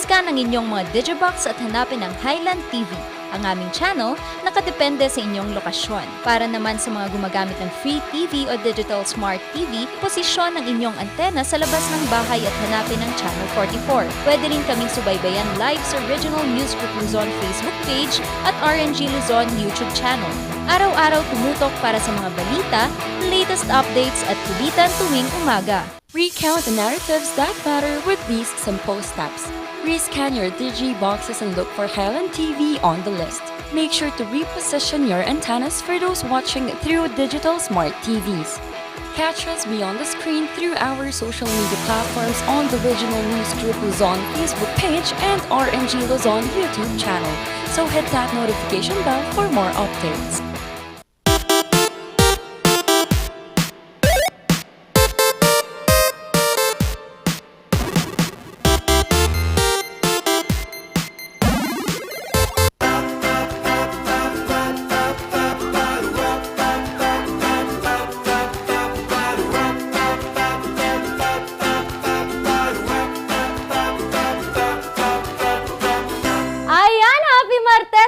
I-scan ang inyong mga Digibox at hanapin ang Highland TV, ang aming channel nakadepende sa inyong lokasyon. Para naman sa mga gumagamit ng Free TV o Digital Smart TV, posisyon ang inyong antena sa labas ng bahay at hanapin ang Channel 44. Pwede rin kaming subaybayan live sa Original News Group Luzon Facebook page at RNG Luzon YouTube channel. Araw-araw tumutok para sa mga balita, latest updates at kulitan tuwing umaga. Recount the narratives that matter with these simple steps. Rescan your Digiboxes and look for Highland TV on the list. Make sure to reposition your antennas for those watching through digital smart TVs. Catch us beyond the screen through our social media platforms on the Original News Group Luzon Facebook page and RNG Luzon YouTube channel. So hit that notification bell for more updates.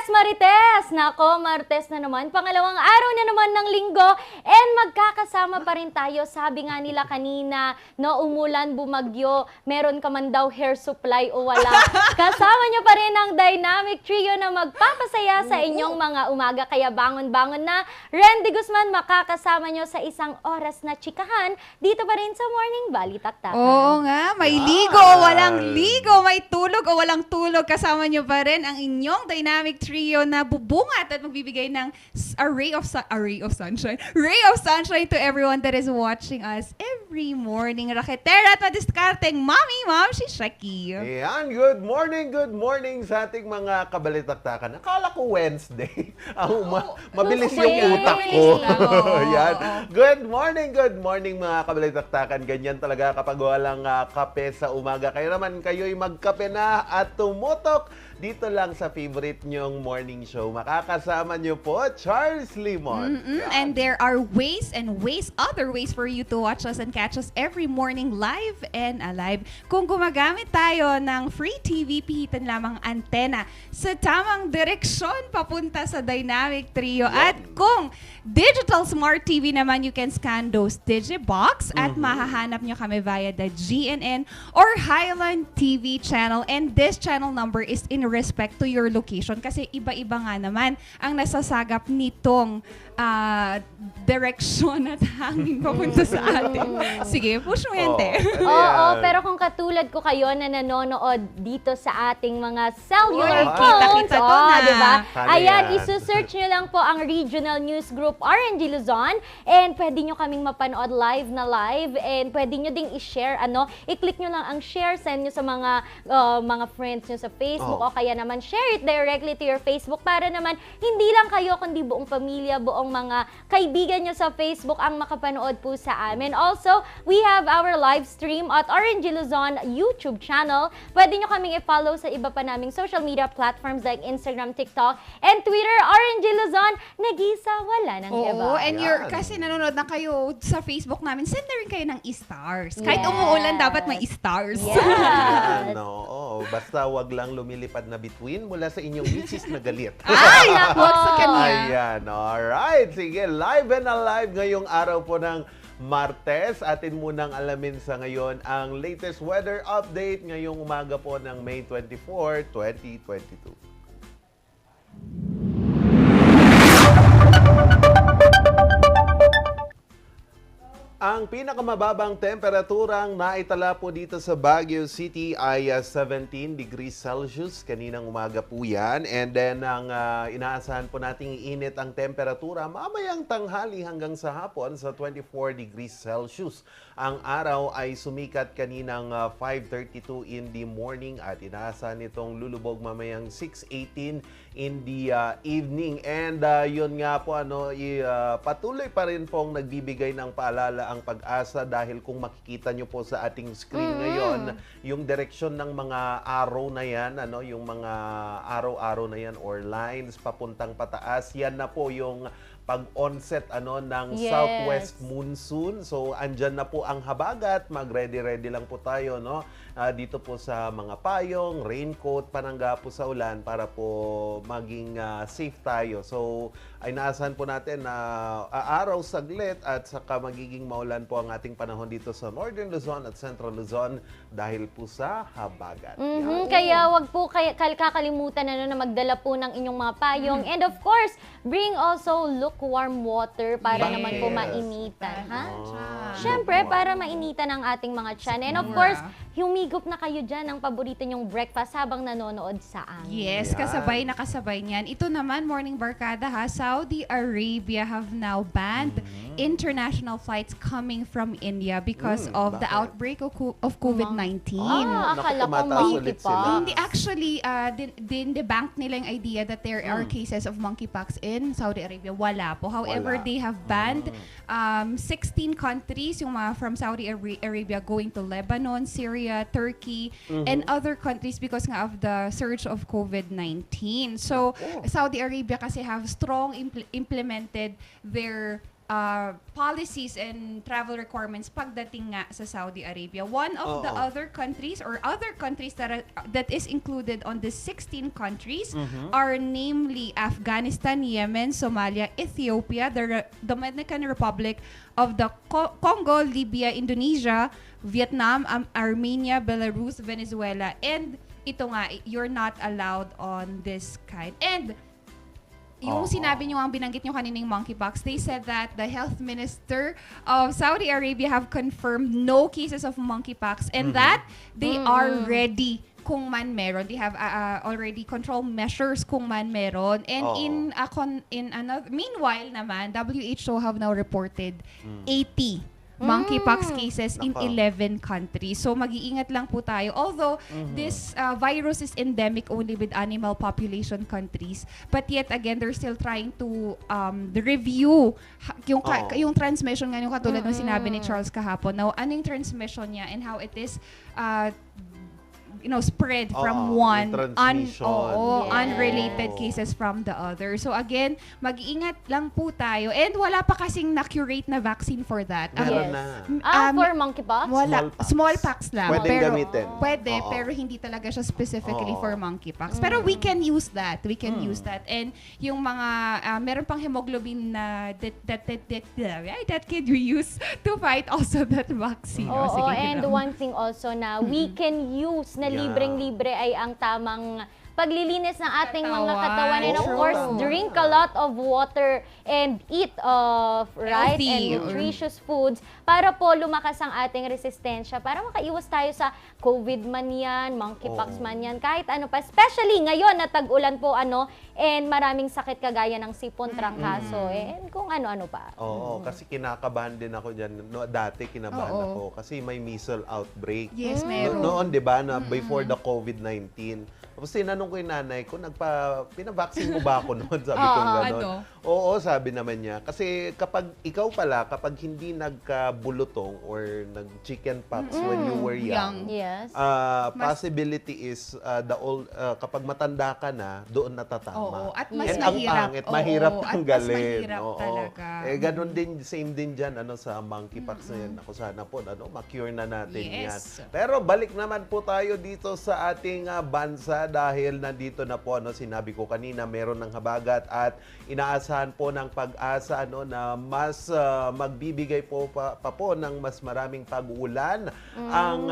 Marites! Nako, Martes na naman. Pangalawang araw na naman ng linggo and magkakasama pa rin tayo. Sabi nga nila kanina, no, umulan, bumagyo, meron ka man daw hair supply o wala. Kasama nyo pa rin ang Dynamic Trio na magpapasaya sa inyong mga umaga. Kaya bangon-bangon na. Randy Guzman, makakasama nyo sa isang oras na chikahan dito pa rin sa Morning Balitaktakan. Oo nga, may ligo o walang ligo, may tulog o walang tulog. Kasama nyo pa rin ang inyong Dynamic Trio na bubungat at magbibigay ng ray of sunshine to everyone that is watching us every morning. Raketera at madiskarteng Ma'am, si Shaki. Ayan, good morning sa ating mga kabalitaktakan. Akala ko Wednesday. Mabilis yung utak ko. Ayan. Good morning mga kabalitaktakan. Ganyan talaga kapag walang kape sa umaga. Kaya naman kayo'y magkape na at tumutok dito lang sa favorite nyong morning show. Makakasama nyo po, Charles Limon. And there are other ways for you to watch us and catch us every morning live and alive. Kung gumagamit tayo ng Free TV, pihitan lamang antena sa tamang direksyon papunta sa Dynamic Trio. At kung Digital Smart TV naman, you can scan those Digibox at mahahanap nyo kami via the GNN or Highland TV channel. And this channel number is in respect to your location kasi iba-iba nga naman ang nasasagap nitong direksyon at hangin papunta sa atin. Sige, push mo yan, te. Oo, pero kung katulad ko kayo na nanonood dito sa ating mga cellular phones, kita to na. diba? Ayan, yan. isusearch nyo lang po ang Regional News Group RNG Luzon and pwede nyo kaming mapanood live and pwede nyo ding i-share, i-click nyo lang ang share, send nyo sa mga friends nyo sa Facebook o kaya naman share it directly to your Facebook para naman hindi lang kayo kundi buong pamilya, buong mga kaibigan nyo sa Facebook ang makapanood po sa amin. Also, we have our live stream at RNG Luzon YouTube channel. Pwede nyo kaming i-follow sa iba pa naming social media platforms like Instagram, TikTok, and Twitter. RNG Luzon, nag-isa, wala nang iba. Oo, and kasi nanonood na kayo sa Facebook namin, send na rin kayo ng stars. Kahit umuulan, dapat may stars. Yes. Basta wag lang lumilipad na between mula sa inyong misis na galit. Ay, naku, sa kanya. Ayan, alright. Sige, live and alive ngayong araw po ng Martes. Atin munang alamin sa ngayon ang latest weather update ngayong umaga po ng May 24, 2022. Ang pinakamababang temperaturang naitala po dito sa Baguio City ay 17 degrees Celsius. Kaninang umaga po yan. And then, ang inaasahan po nating init ang temperatura mamayang tanghali hanggang sa hapon sa 24 degrees Celsius. Ang araw ay sumikat kaninang 5:32 in the morning at inaasahan itong lulubog mamayang 6:18 in the evening. And yun nga po, patuloy pa rin pong nagbibigay ng paalala ang Pag-asa dahil kung makikita nyo po sa ating screen ngayon, yung direksyon ng mga arrow na yan, yung mga arrow-arrow na yan or lines papuntang pataas, yan na po yung pag-onset ng southwest monsoon. So andyan na po ang habagat, mag-ready-ready lang po tayo, no? dito po sa mga payong, raincoat, panangga po sa ulan para po maging safe tayo. So, ay naasahan po natin na aaraw saglit at saka magiging maulan po ang ating panahon dito sa Northern Luzon at Central Luzon dahil po sa habagat. Yan. Kaya wag po kakalimutan na magdala po ng inyong mga payong. And of course, bring also lukewarm water para Yes. naman po mainitan. Ha? lukewarm. Siyempre, para mainitan ang ating mga tiyan. And of course, humigop na kayo dyan ng paborito nyong breakfast habang nanonood sa amin. Yes, Yan. kasabay na kasabay niyan. Ito naman, Morning Barkada ha, Saudi Arabia have now banned international flights coming from India because of the bakit? outbreak of COVID-19. Akala ko tumataas ulit monkeypox. sila. Hindi, actually, din-debunk nila yung idea that there are cases of monkeypox in Saudi Arabia. Wala po. However, Wala. they have banned 16 countries, yung mga from Saudi Arabia going to Lebanon, Syria, Turkey, and other countries because nga of the surge of COVID-19. So, Saudi Arabia kasi have strong implemented their policies and travel requirements pagdating nga sa Saudi Arabia. One of the other countries or other countries that is included on the 16 countries are namely Afghanistan, Yemen, Somalia, Ethiopia, the Dominican Republic of the Congo, Libya, Indonesia, Vietnam, Armenia, Belarus, Venezuela, and ito nga, you're not allowed on this kind. And yung sinabi nyo, ang binanggit nyo kaninang monkeypox, they said that the health minister of Saudi Arabia have confirmed no cases of monkeypox and that they are ready kung man meron. They have already control measures kung man meron. And in another, meanwhile naman, WHO have now reported 80 monkeypox cases in 11 countries. So mag-iingat lang po tayo. Although this virus is endemic only with animal population countries, but yet again they're still trying to review yung transmission nga yung katulad ng sinabi ni Charles kahapon. Now, ano yung transmission niya and how it is spread from one yung transmission. unrelated cases from the other. So again, mag-iingat lang po tayo. And wala pa kasing na-curate na vaccine for that. Meron Yes. na. For monkeypox? Wala. Smallpox lang. Pwedeng pero, gamitin. Pwede, Oo. pero hindi talaga siya specifically Oo. for monkeypox. Pero we can use that. We can use that. And yung mga, meron pang hemoglobin na that can be used to fight also that vaccine. Oo, Sige, and Gina. one thing also na we can use na Yeah. libreng-libre ay ang tamang paglilinis ng ating mga Katawan. katawan. And of Oo. course, drink a lot of water and eat right Healthy. and nutritious foods para po lumakas ang ating resistensya, para makaiwas tayo sa COVID man yan, monkeypox Oo. man yan, kahit ano pa. Especially ngayon na tag-ulan po and maraming sakit kagaya ng sipon, trangkaso, and kung ano-ano pa. Oo, kasi kinakabahan din ako dyan. No, dati kinabahan Oo. ako kasi may measles outbreak. Yes, meron. Noon, di ba, na before the COVID-19. Tapos tinanong ko yung nanay ko, pinabaksin mo ba ako noon? Sabi ko gano'n. ano? Oo, sabi naman niya. Kasi kapag ikaw pala, kapag hindi nagkabulutong or nag-chicken pox when you were young, Yes. possibility is kapag matanda ka na, doon natatama. Oo, at mas And mahirap. ang pangit, mahirap Oo, at mas tanggalin. mahirap Oo. talaga. Ganun din, same din dyan sa monkeypox na yan. Ako sana po, ma-cure na natin Yes. yan. Pero balik naman po tayo dito sa ating bansa dahil nandito na po, sinabi ko kanina, meron ng habagat at inaasahan po ng pag-asa na mas magbibigay po pa po ng mas maraming pag-ulan ang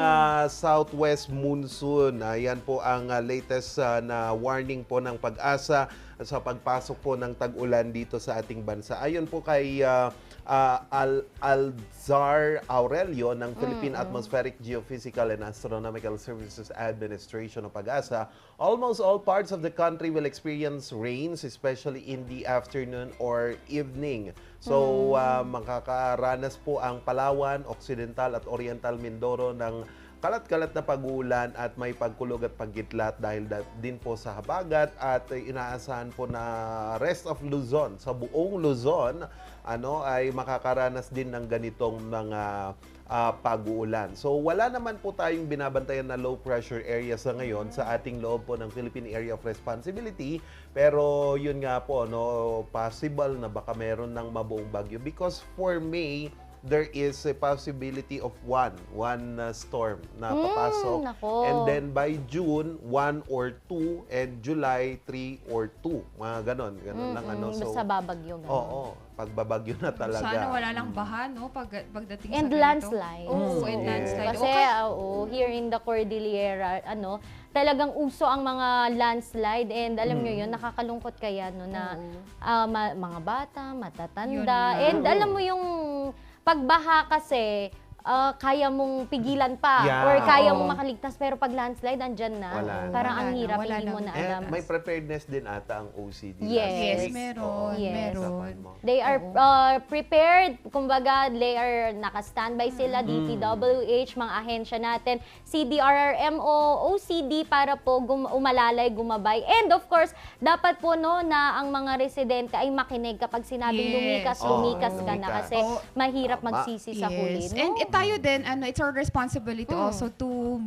southwest monsoon. Yan po ang latest na warning po ng pag-asa sa pagpasok po ng tag-ulan dito sa ating bansa. Ayon po kay Alzar Aurelio ng Philippine Atmospheric Geophysical and Astronomical Services Administration o PAGASA, almost all parts of the country will experience rains, especially in the afternoon or evening. So, makakaranas po ang Palawan, Occidental at Oriental Mindoro ng kalat-kalat na pag-uulan at may pagkulog at paggitlat dahil din po sa habagat at inaasahan po na rest of Luzon, sa buong Luzon, ay makakaranas din ng ganitong mga pag-uulan. So wala naman po tayong binabantayan na low pressure area sa ngayon sa ating loob po ng Philippine Area of Responsibility, pero yun nga po, possible na baka meron ng mabuong bagyo because for May, there is a possibility of one storm na papasok. Nako. And then by June, 1 or 2, and July, 3 or 2. Mga ganon lang ano. So, Basta babagyo. ganun. oo, pagbabagyo na talaga. Sana wala lang baha, no? Pagdating And sa ganito. landslide. Oo, and Yes. landslide. Kasi here in the Cordillera, talagang uso ang mga landslide and alam nyo yun, nakakalungkot kaya na mga bata, matatanda. Yun And alam mo yung pagbaha kasi, kaya mong pigilan pa Yeah. or kaya Oo. mong makaligtas pero pag landslide andyan na. Wala na. Parang ang Wala na, hirap, wala hindi mo na. na And alam. may preparedness din ata ang OCD. Yes. Yes, week. meron, Oo, Yes. meron. mo. They are prepared, kumbaga they are naka-standby sila, DPWH, mga ahensya natin, CDRRMO, OCD para po umalalay, gumabay. And of course, dapat po na ang mga residente ay makinig kapag sinabing Yes. lumikas Oo, ka na lumikas. kasi Oo. mahirap Tama. magsisi sa huli. No? And tayo din, it's our responsibility also to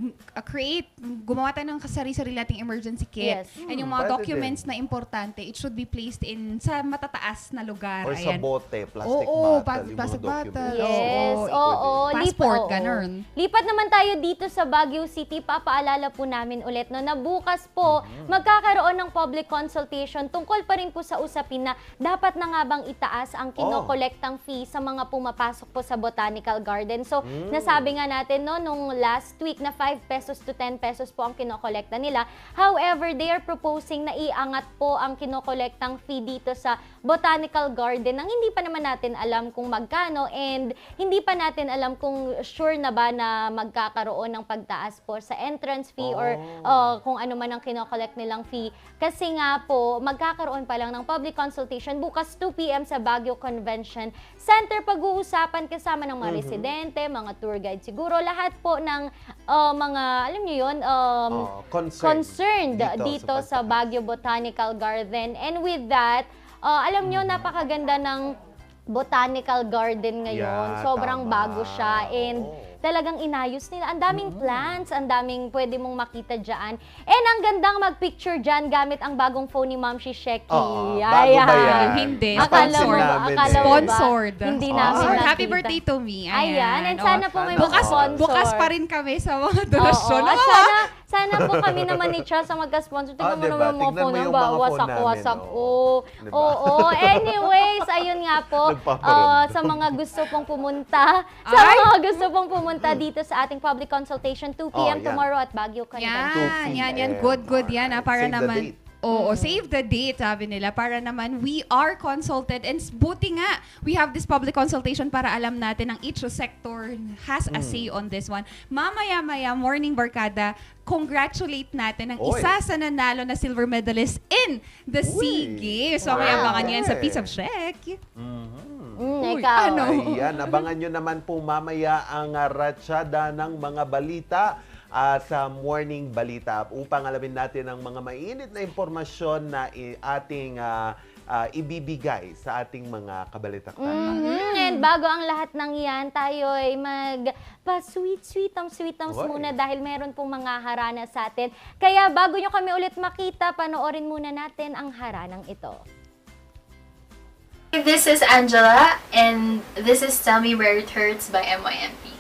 gumawa tayo ng sarili-sarili nating emergency kit. Yes. And yung mga Pwede documents din. na importante, it should be placed in sa matataas na lugar. Or sa Ayan. bote, plastic Oo, bottle, yung mga plastic bottle. documents. Yes, oo. Passport, oo. ganun. Lipat naman tayo dito sa Baguio City. Papaalala po namin ulit na bukas po magkakaroon ng public consultation tungkol pa rin po sa usapin na dapat na nga bang itaas ang kinokolektang fee sa mga pumapasok po sa Botanical Garden. So, nasabi nga natin nung last week na 5 pesos to 10 pesos po ang kinokolekta nila. However, they are proposing na iangat po ang kinokolektang fee dito sa Botanical Garden nang hindi pa naman natin alam kung magkano and hindi pa natin alam kung sure na ba na magkakaroon ng pagtaas po sa entrance fee or kung ano man ang kinokollect nilang fee. Kasi nga po, magkakaroon pa lang ng public consultation bukas 2 p.m. sa Baguio Convention Center. Pag-uusapan kasama ng mga residente, mga tour guide siguro, lahat po ng mga, alam niyo yun, concerned dito sa Baguio Botanical Garden. And with that, alam niyo, napakaganda ng Botanical Garden ngayon. Yeah, Sobrang tama. bago siya and talagang inayos nila. Ang daming plants, ang daming pwede mong makita dyan. And ang gandang mag-picture dyan gamit ang bagong phone ni Ma'am Shisheki. Oo, bago ba yan? Hindi. Akala mo, Napansin namin akala eh. mo ba? Sponsored. Hindi Ah. namin Sponsored. nakita. Happy birthday to me. Ayan, and Oh, sana po may Bukas- mag-sponsor. Bukas pa rin kami sa mga Oo, donasyon. at sana po kami naman ni Charles ang magka-sponsor. Tingnan mo diba? naman mga Tignan mo phone yung ba? mga phone Wasak-wasak. namin, Oo. Diba? Oo. Anyways, ayun nga po. Nagpaparamdam. Sa mga gusto pong pumunta, dito sa ating public consultation, 2 p.m. yan. tomorrow at Baguio Convention. Yan. Good yan. Para Save the naman. date. Oo, save the date, sabi nila, para naman we are consulted and buti nga, we have this public consultation para alam natin ang each sector has a say on this one. Mamaya-maya, Morning Barkada, congratulate natin ang Oy. isa sa nanalo na silver medalist in the SEA Games. So, may Wow. abangan yan sa piece of check. Uy, Ikaw. ano? Ayan, abangan nyo naman po mamaya ang ratsyada ng mga balita sa Morning Balita upang alamin natin ang mga mainit na impormasyon na ating ibibigay sa ating mga kabalitaktakan. And bago ang lahat ng yan, tayo ay sweetams Oy. muna dahil meron pong mga harana sa atin. Kaya bago nyo kami ulit makita, panoorin muna natin ang haranang ito. This is Angela, and this is Tell Me Where It Hurts by MYMP.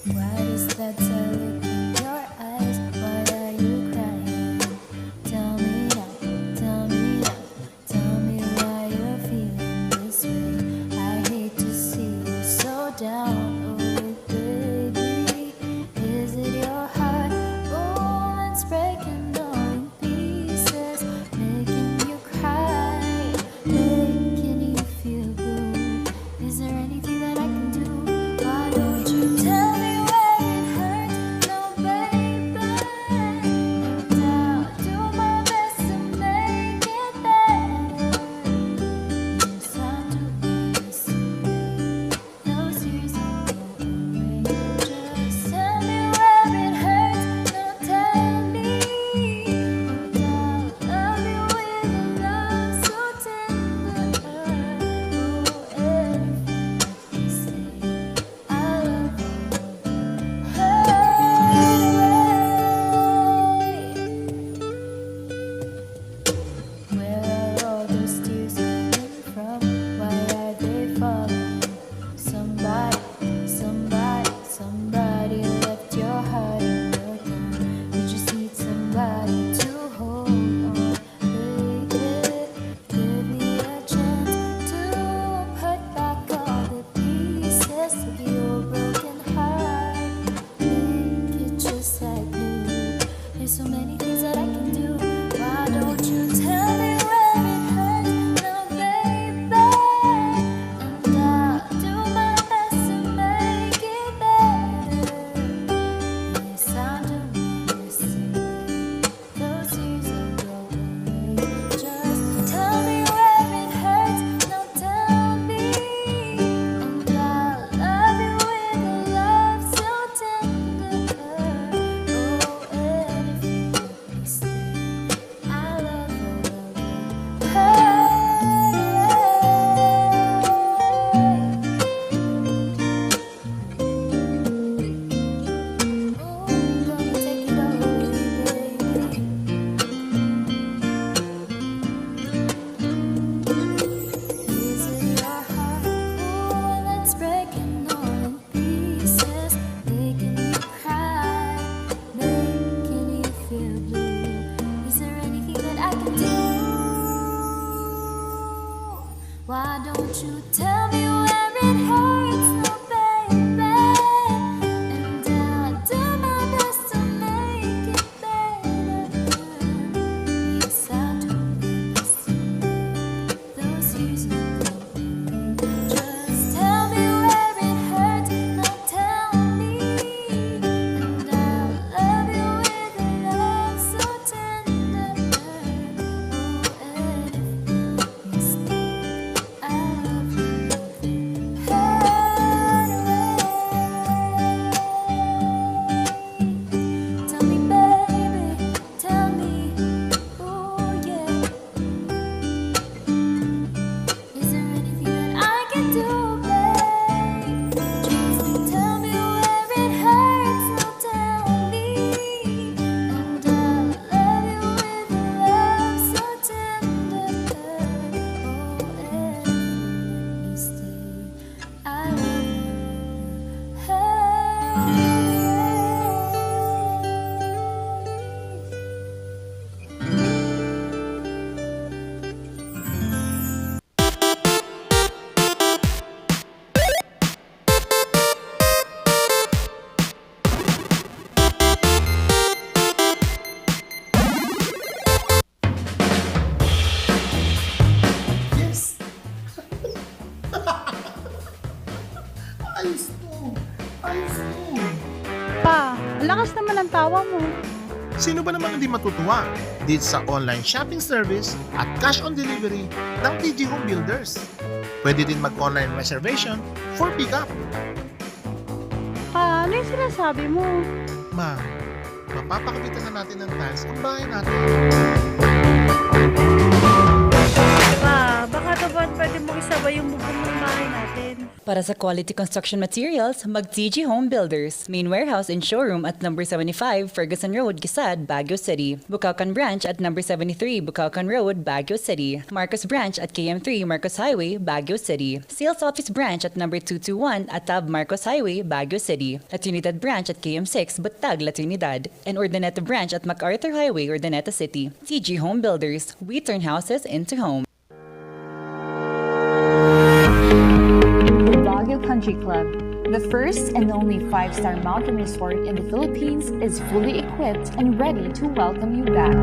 Why is that look in your eyes? Why are you crying? Tell me now, tell me now, tell me why you're feeling this way. I hate to see you so down, oh baby. Is it your heart? Why don't you tell me where it hurts, no baby? And I'll do my best to make it better. Yes, I'll do my best to make those years ago. Just tell me where it hurts, now tell me. And I'll love you with a love so tender. Oh, and if you stay, I love you. Tell me, baby, tell me, oh yeah. Is there anything that I can do, babe? Just tell me where it hurts, now tell me. And I'll love you with a love so tender. Oh, and if you stay, I love you. Yes! Ayos to! Ayos to! Pa, ang lakas naman ang tawa mo. Sino ba namang hindi matutuwa dito sa online shopping service at cash on delivery ng TG Home Builders? Pwede din mag-online reservation for pickup. Pa, ano yung sinasabi mo? Ma, mapapakabitan na natin ng tiles ang bahay natin. Pa, baka naman pwede mong isabay yung bubong ng bahay natin. Para sa quality construction materials, mag-TG Home Builders. Main warehouse and showroom at number 75 Ferguson Road, Gisad, Baguio City. Bucaucan Branch at number 73 Bucaucan Road, Baguio City. Marcos Branch at KM3 Marcos Highway, Baguio City. Sales Office Branch at number 221 Atab Marcos Highway, Baguio City. La Trinidad Branch at KM6 Batag, La Trinidad. And Urdaneta Branch at MacArthur Highway, Urdaneta City. TG Home Builders. We turn houses into homes. Baguio Country Club, the first and only 5-star mountain resort in the Philippines, is fully equipped and ready to welcome you back.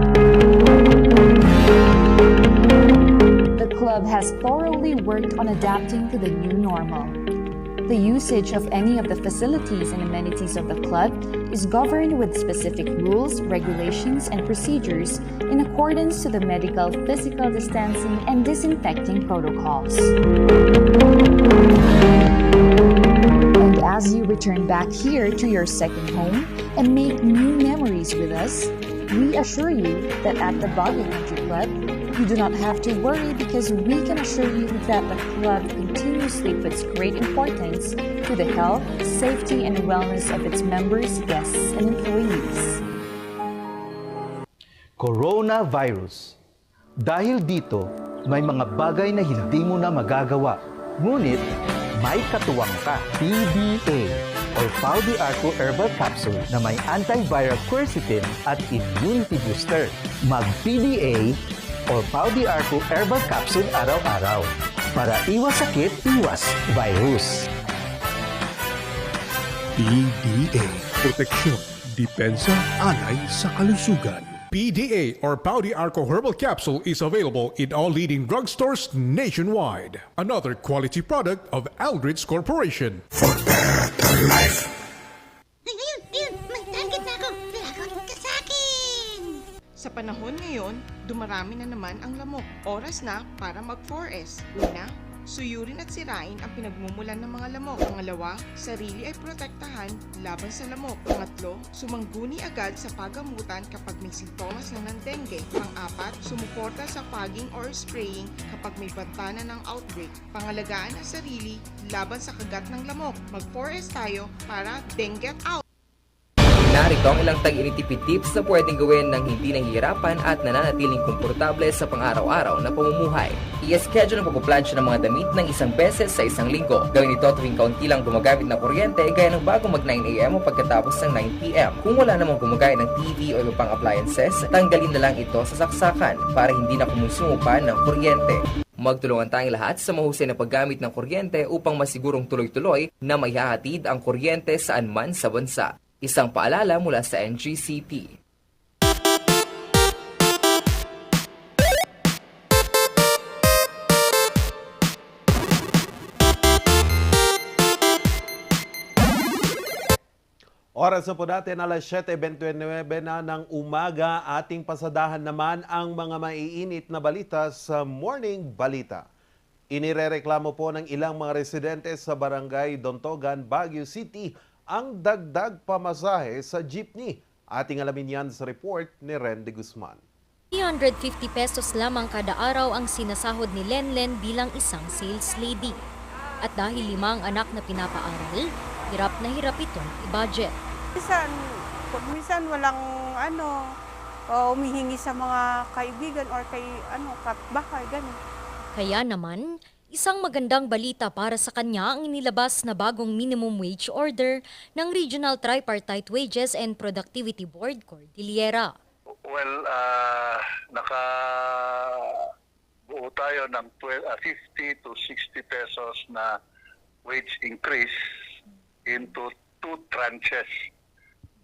The club has thoroughly worked on adapting to the new normal. The usage of any of the facilities and amenities of the club is governed with specific rules, regulations, and procedures in accordance to the medical, physical distancing, and disinfecting protocols. And as you return back here to your second home and make new memories with us, we assure you that at the Baguio Country Club, you do not have to worry because we can assure you that the club continuously puts great importance to the health, safety, and wellness of its members, guests, and employees. Coronavirus. Dahil dito, may mga bagay na hindi mo na magagawa. Ngunit, may katuwang ka. PDA or Pau de Arco Herbal Capsule na may antiviral quercetin at immunity booster. Mag-PDA or Pau de Arco Herbal Capsule araw-araw. Para iwas sakit, iwas virus. PDA. Proteksyon, depensa, alay sa kalusugan. PDA or Pau de Arco Herbal Capsule is available in all leading drugstores nationwide. Another quality product of Aldrich Corporation. For better life! Ayun! May target na ako! Lagot ka sa akin! Sa panahon ngayon, dumarami na naman ang lamok. Oras na para mag-4S. Una, suyurin at sirain ang pinagmumulan ng mga lamok. Pangalawa, sarili ay protektahan laban sa lamok. Pangatlo, sumangguni agad sa pagamutan kapag may sintomas na ng dengue. Pang-apat, sumuporta sa fogging or spraying kapag may bantana ng outbreak. Pangalagaan ang sarili laban sa kagat ng lamok. Mag-4S tayo para dengue out! Narito ang ilang tag-initipid tips na pwedeng gawin ng hindi nahihirapan at nananatiling komportable sa pang-araw-araw na pamumuhay. I-schedule ang pagpaplansya ng mga damit ng isang beses sa isang linggo. Gawin ito tuwing kaunti lang gumagamit ng kuryente gaya ng bago mag 9 AM o pagkatapos ng 9 PM. Kung wala namang gumagamit ng TV o iba pang appliances, tanggalin na lang ito sa saksakan para hindi na kumusumo pa ng kuryente. Magtulungan tayong lahat sa mahusay na paggamit ng kuryente upang masigurong tuloy-tuloy na maihahatid ang kuryente saan man sa bansa. Isang paalala mula sa NGCP. Oras na po natin, alas 7:29 na ng umaga. Ating pasadahan naman ang mga maiinit na balita sa Morning Balita. Inirereklamo po ng ilang mga residente sa Barangay Dontogan, Baguio City ang dagdag pamasahe sa jeepney. Ating alamin yan sa report ni Ren de Guzman. 350 pesos lamang kada araw ang sinasahod ni Lenlen bilang isang sales lady. At dahil 5 anak na pinapaaral, hirap na hirap itong i-budget. Minsan walang humihingi sa mga kaibigan or kay kapitbahay, ganun. Kaya naman, isang magandang balita para sa kanya ang inilabas na bagong minimum wage order ng Regional Tripartite Wages and Productivity Board, Cordillera. Well, nakabuo tayo ng 50 to 60 pesos na wage increase into 2 tranches.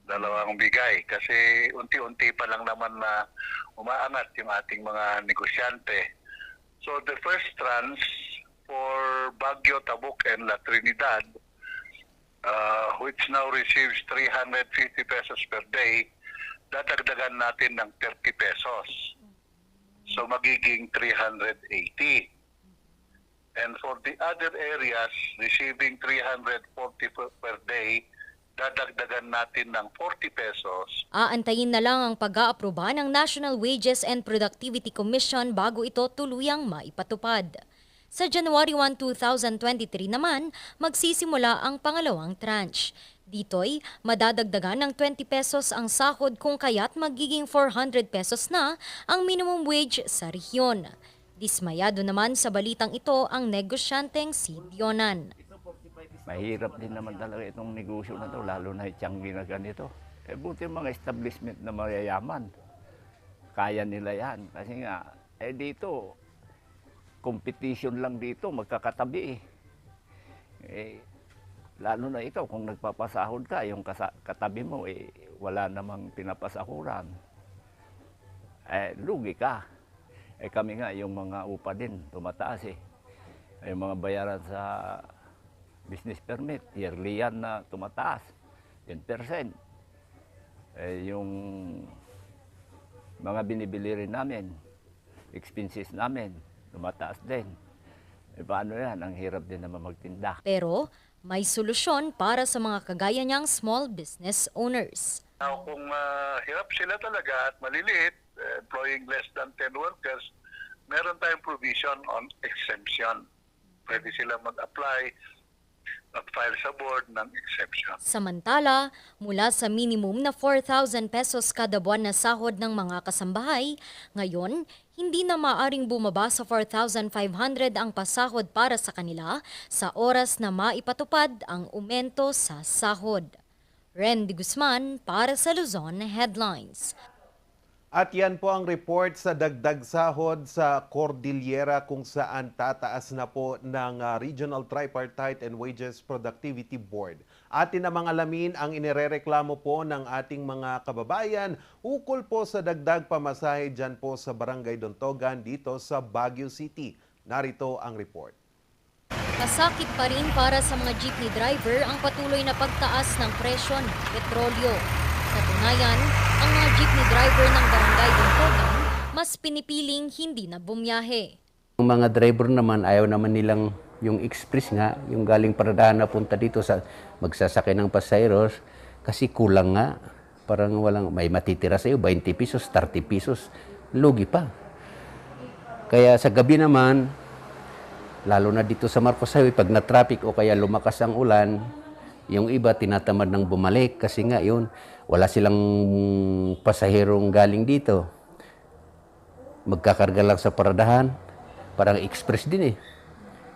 Dalawang bigay kasi unti-unti pa lang naman na umaangat yung ating mga negosyante. So the first tranche for Baguio, Tabuk, and La Trinidad, which now receives 350 pesos per day, dadagdagan natin ng 30 pesos. So magiging 380. And for the other areas receiving 340 per day, dadagdagan natin ng 40 pesos. Aantayin na lang ang pag-aaproba ng National Wages and Productivity Commission bago ito tuluyang maipatupad. Sa January 1, 2023 naman, magsisimula ang pangalawang tranche. Dito'y madadagdagan ng 20 pesos ang sahod kung kaya't magiging 400 pesos na ang minimum wage sa rehiyon. Dismayado naman sa balitang ito ang negosyanteng si Dionan. Mahirap din naman talaga itong negosyo na to, lalo na Tianggi na ganito. Buti mga establishment na mayayaman, kaya nila yan. Kasi nga, dito, competition lang dito, magkakatabi lalo na ito, kung nagpapasahod ka, yung katabi mo, wala namang pinapasahuran. Lugi ka. Kami nga, yung mga upa din, tumataas Yung mga bayaran sa business permit, yearly yan na tumataas, 10%. Yung mga binibili rin namin, expenses namin, tumataas din. Paano yan? Ang hirap din naman magtinda. Pero may solusyon para sa mga kagaya niyang small business owners. Now, kung hirap sila talaga at maliliit, employing less than 10 workers, meron tayong provision on exemption. Pwede sila mag-apply at file sa board ng exemption. Samantala, mula sa minimum na 4,000 pesos kada buwan na sahod ng mga kasambahay, ngayon, hindi na maaring bumaba sa 4,500 ang pasahod para sa kanila sa oras na maipatupad ang aumento sa sahod. Ren de Guzman para sa Luzon Headlines. At yan po ang report sa dagdag sahod sa Cordillera kung saan tataas na po ng Regional Tripartite and Wages Productivity Board. Atin namang alamin ang inirereklamo po ng ating mga kababayan ukol po sa dagdag pamasahe dyan po sa Barangay Dontogan dito sa Baguio City. Narito ang report. Kasakit pa rin para sa mga jeepney driver ang patuloy na pagtaas ng presyo ng petrolyo. Katunayan, ang mga jeepney driver ng Barangay Dontogan mas pinipiling hindi na bumiyahe. Ang mga driver naman, ayaw naman nilang yung express nga, yung galing paradahan na punta dito sa magsasakay ng pasayeros, kasi kulang nga. Parang walang, may matitira sa'yo, 20 pesos, 30 pesos, lugi pa. Kaya sa gabi naman, lalo na dito sa Marcos Highway, pag na-traffic o kaya lumakas ang ulan, yung iba tinatamad ng bumalik kasi nga yun, wala silang pasaherong galing dito. Magkakarga lang sa paradahan, parang express din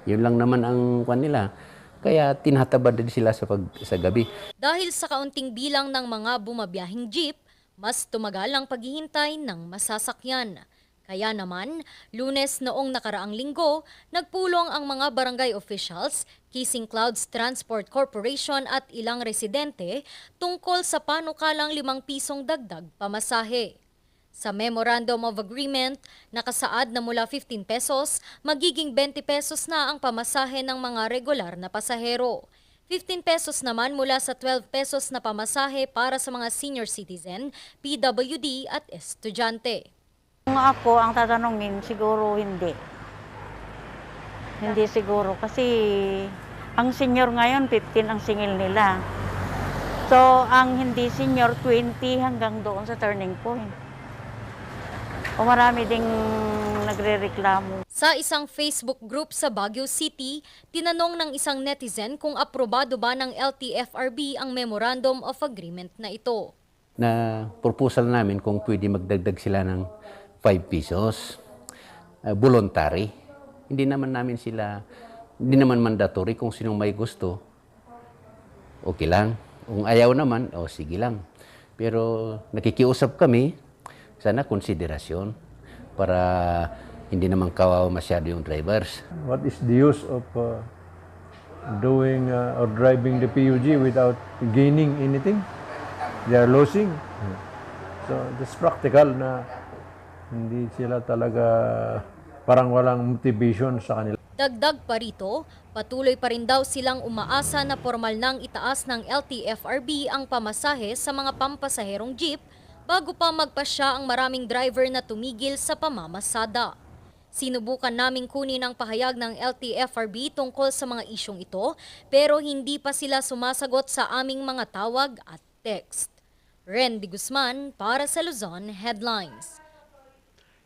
Yun lang naman ang kwan nila. Kaya tinatabad din sila sa gabi. Dahil sa kaunting bilang ng mga bumabiyahing jeep, mas tumagal ang paghihintay ng masasakyan. Kaya naman, Lunes noong nakaraang linggo, nagpulong ang mga barangay officials, Kissing Clouds Transport Corporation at ilang residente tungkol sa panukalang 5 pisong dagdag pamasahe. Sa Memorandum of Agreement, nakasaad na mula 15 pesos, magiging 20 pesos na ang pamasahe ng mga regular na pasahero. 15 pesos naman mula sa 12 pesos na pamasahe para sa mga senior citizen, PWD at estudyante. Kung ako ang tatanungin, siguro hindi. Hindi siguro kasi ang senior ngayon 15 ang singil nila. So ang hindi senior 20 hanggang doon sa turning point. O marami ding nagrereklamo. Sa isang Facebook group sa Baguio City, tinanong ng isang netizen kung aprobado ba ng LTFRB ang Memorandum of Agreement na ito. Na proposal namin kung pwede magdagdag sila ng 5 pesos. Voluntary. Hindi naman mandatory kung sinong may gusto. Okay lang. Kung ayaw naman, sige lang. Pero nakikiusap kami, sana konsiderasyon para hindi naman kawawa masyado yung drivers. What is the use of doing or driving the PUG without gaining anything? They are losing. So it's practical na hindi sila talaga parang walang motivation sa kanila. Dagdag pa rito, patuloy pa rin daw silang umaasa na formal nang itaas ng LTFRB ang pamasahe sa mga pampasaherong jeep bago pa magpasya ang maraming driver na tumigil sa pamamasada. Sinubukan naming kunin ang pahayag ng LTFRB tungkol sa mga isyong ito pero hindi pa sila sumasagot sa aming mga tawag at text. Randy Guzman para sa Luzon Headlines.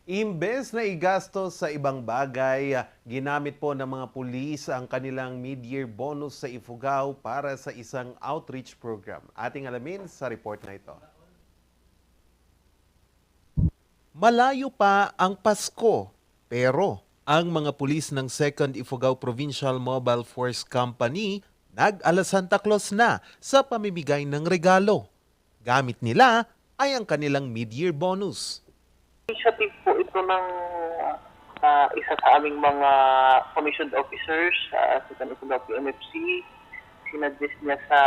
Imbes na igastos sa ibang bagay, ginamit po ng mga pulis ang kanilang mid-year bonus sa Ifugao para sa isang outreach program. Ating alamin sa report na ito. Malayo pa ang Pasko, pero ang mga pulis ng 2nd Ifugao Provincial Mobile Force Company nag-ala Santa Claus na sa pamimigay ng regalo. Gamit nila ay ang kanilang mid-year bonus. Initiative po ito ng isa sa aming mga commissioned officers sa Ifugao PMFC. Sinadjust niya sa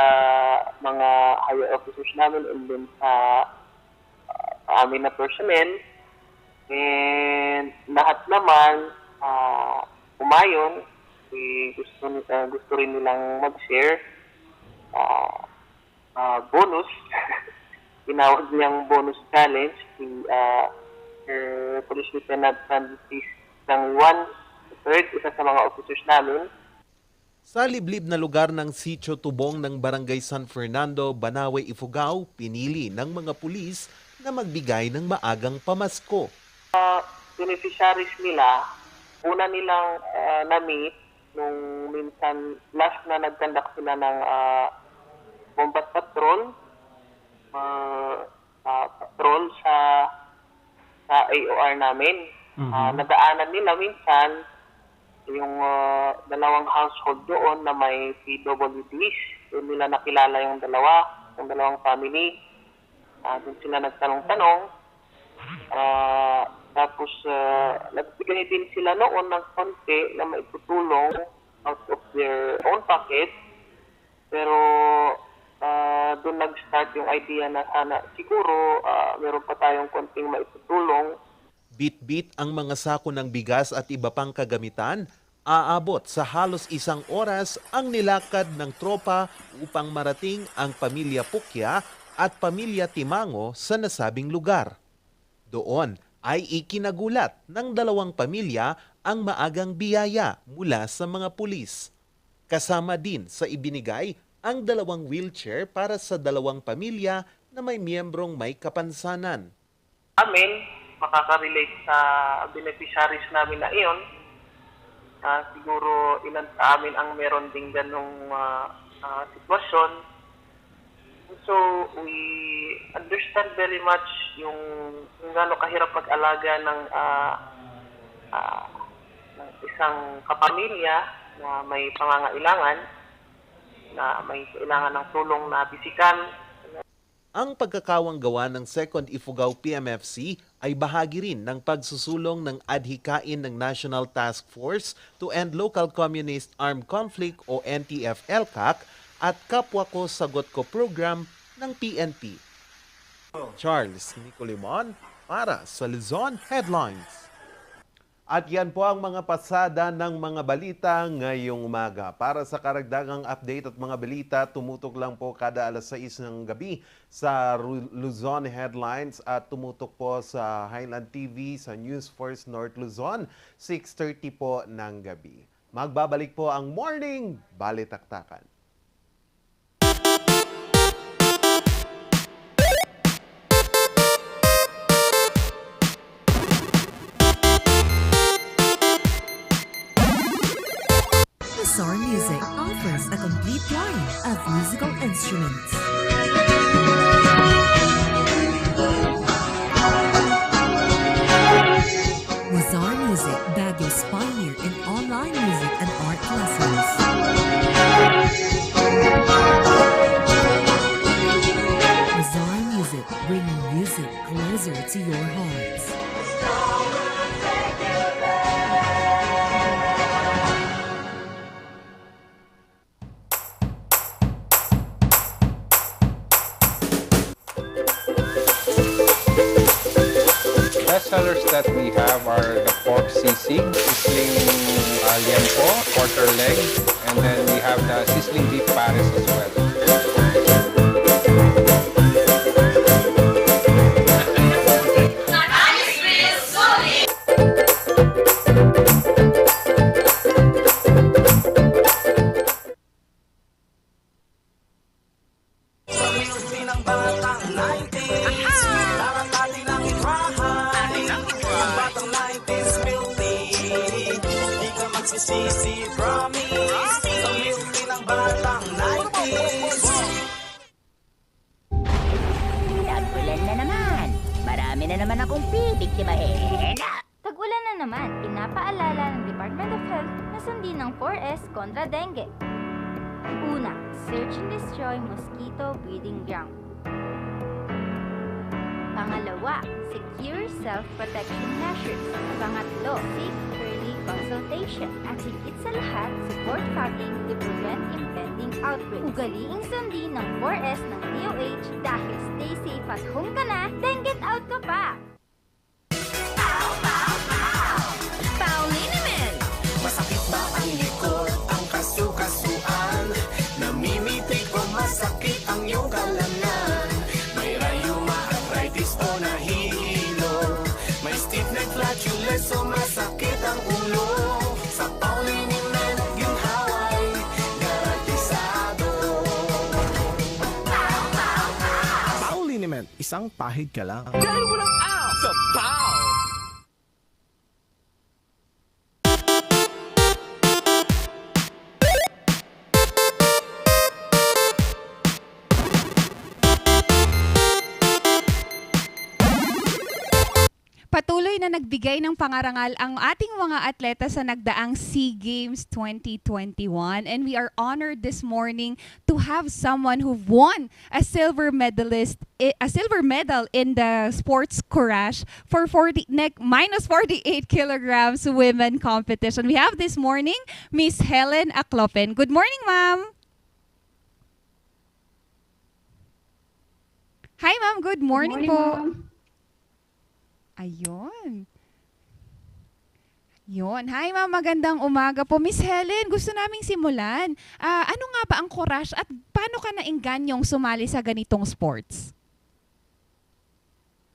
mga higher officers namin and then sa amin na personnel. And lahat naman umayon, gusto rin nilang mag-share bonus. Tinawag niyang bonus challenge. Police Lieutenant Francis ng 1/3, isa sa mga officers namin. Sa liblib na lugar ng Sitio Tubong ng Barangay San Fernando, Banawe, Ifugao, pinili ng mga pulis na magbigay ng maagang pamasko. Beneficiaries nila, una nilang na-meet nung minsan last na nag-conduct sila ng combat patrol sa AOR namin. Nadaanan nila minsan yung dalawang household doon na may PWDs. Doon nila nakilala yung dalawang family. Doon sila nagtanong-tanong. Tapos nagbigay din sila noon ng konti na maitutulong out of their own pocket. Pero doon nag-start yung idea na sana siguro meron pa tayong konting maitutulong. Bit-bit ang mga sako ng bigas at iba pang kagamitan, aabot sa halos 1 oras ang nilakad ng tropa upang marating ang pamilya Pukya at pamilya Timango sa nasabing lugar. Doon ay ikinagulat ng 2 pamilya ang maagang biyaya mula sa mga pulis. Kasama din sa ibinigay ang 2 wheelchair para sa 2 pamilya na may miyembrong may kapansanan. Amin, makaka-relate sa beneficiaries namin na iyon. Siguro ilan sa amin ang meron ding ganong sitwasyon. So, we understand very much yung gaano kahirap mag-alaga ng isang kapamilya na may pangangailangan, na may kailangan ng tulong na pisikal. Ang pagkakawang gawa ng 2nd Ifugao PMFC ay bahagi rin ng pagsusulong ng adhikain ng National Task Force to End Local Communist Armed Conflict o NTF-ELCAC at Kapwa Ko Sagot Ko program ng PNP. Charles Nicolimon para sa Luzon Headlines. At yan po ang mga pasada ng mga balita ngayong umaga. Para sa karagdagang update at mga balita, tumutok lang po kada alas 6 ng gabi sa Luzon Headlines at tumutok po sa Highland TV sa News Force North Luzon, 6:30 po ng gabi. Magbabalik po ang Morning Balitaktakan. Bizarre Music offers a complete line of musical instruments. Bizarre Music, Baguio's pioneer in online music and art lessons. Bizarre Music, bringing music closer to your hearts. Bestsellers that we have are the pork sisig, sizzling liempo, quarter leg, and then we have the sizzling beef pares as well. Tag-ulan na naman. Marami na naman akong bibiktimahin. Tag-ulan na naman, pinapaalala ng Department of Health na sundin ng 4S kontra dengue. Una, search and destroy mosquito breeding ground. Pangalawa, secure self-protection measures. Pangatlo, seek early consultation. At higit sa lahat, support fogging to prevent impending outbreaks. Ugaliing sundin ng 4S ng DOH dahil stay safe at home ka na, then get out ka pa! Paulinimen! Masakit ba ang likod, ang kasu-kasuan? Namimitig o masakit ang iyong kalamnan? May rayuma, arthritis o nahihilo? May stiff neck, flatulence o masakit ang ulo? Sa Paulinimen, ginhaway, garantisado. Paulinimen, isang pahid ka lang. Dahil walang out sa Paul! Patuloy na nagbigay ng pangarangal ang ating mga atleta sa nagdaang SEA Games 2021, and we are honored this morning to have someone who won a silver medal in the sports courage for minus 48 kilograms women competition. We have this morning Miss Helen Aclopen. Good morning, ma'am. Hi, ma'am. Good morning, po. Ma'am. Ayun. Yun. Hi, ma'am. Magandang umaga po. Miss Helen, gusto naming simulan. Ano nga ba ang courage at paano ka naingganyong sumali sa ganitong sports?